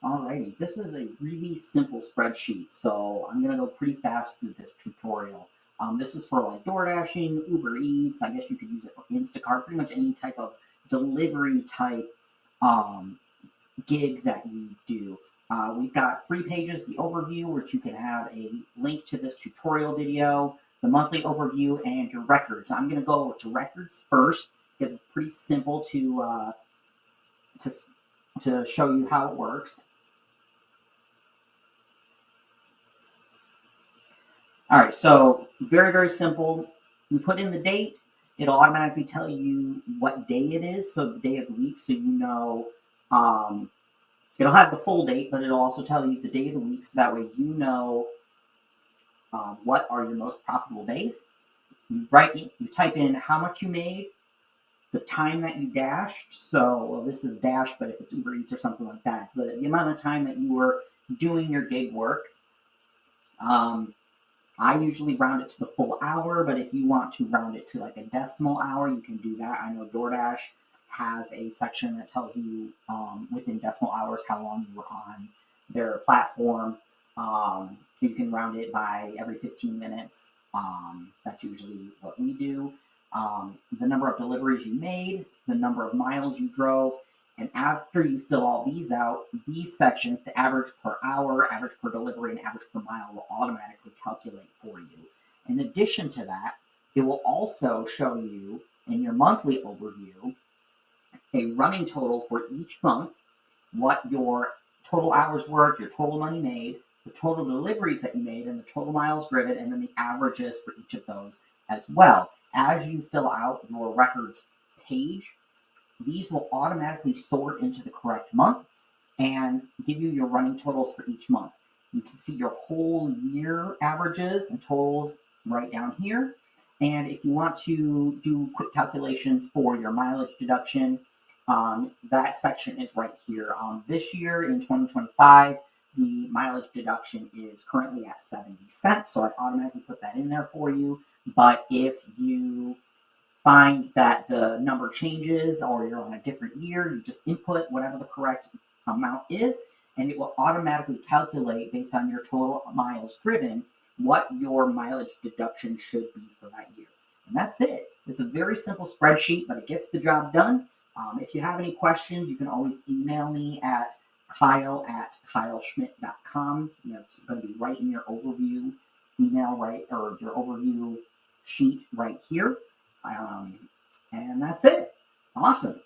Alrighty, this is a really simple spreadsheet, so I'm gonna go pretty fast through this tutorial. This is for like Doordashing, Uber Eats. I guess you could use it for Instacart, pretty much any type of delivery type um, gig that you do. We've got 3 pages: the overview, which you can have a link to this tutorial video, the monthly overview, and your records. I'm gonna go to records first because it's pretty simple to to show you how it works. All right, so very, very simple. You put in the date, it'll automatically tell you what day it is, so the day of the week, so you know. Um, it'll have the full date, but it'll also tell you the day of the week, so that way you know what are your most profitable days. You type in how much you made, the time that you dashed. So well, this is dash, but if it's Uber Eats or something like that, the amount of time that you were doing your gig work. Um, I usually round it to the full hour, but if you want to round it to like a decimal hour, you can do that. I know Doordash has a section that tells you within decimal hours how long you were on their platform. You can round it by every 15 minutes. That's usually what we do. The number of deliveries you made, the number of miles you drove, and after you fill all these out, these sections, the average per hour, average per delivery, and average per mile, will automatically calculate for you. In addition to that, it will also show you in your monthly overview a running total for each month, what your total hours worked, your total money made, the total deliveries that you made, and the total miles driven, and then the averages for each of those as well. As you fill out your records page, these will automatically sort into the correct month and give you your running totals for each month. You can see your whole year averages and totals right down here. And if you want to do quick calculations for your mileage deduction, that section is right here. This year in 2025, the mileage deduction is currently at 70 cents. So I automatically put that in there for you. But if you find that the number changes or you're on a different year, you just input whatever the correct amount is, and it will automatically calculate based on your total miles driven what your mileage deduction should be for that year. And that's it. It's a very simple spreadsheet, but it gets the job done. If you have any questions, you can always email me at kyle@kyleschmidt.com. It's going to be right in your overview email, right, or your overview sheet right here. Um, and that's it. Awesome.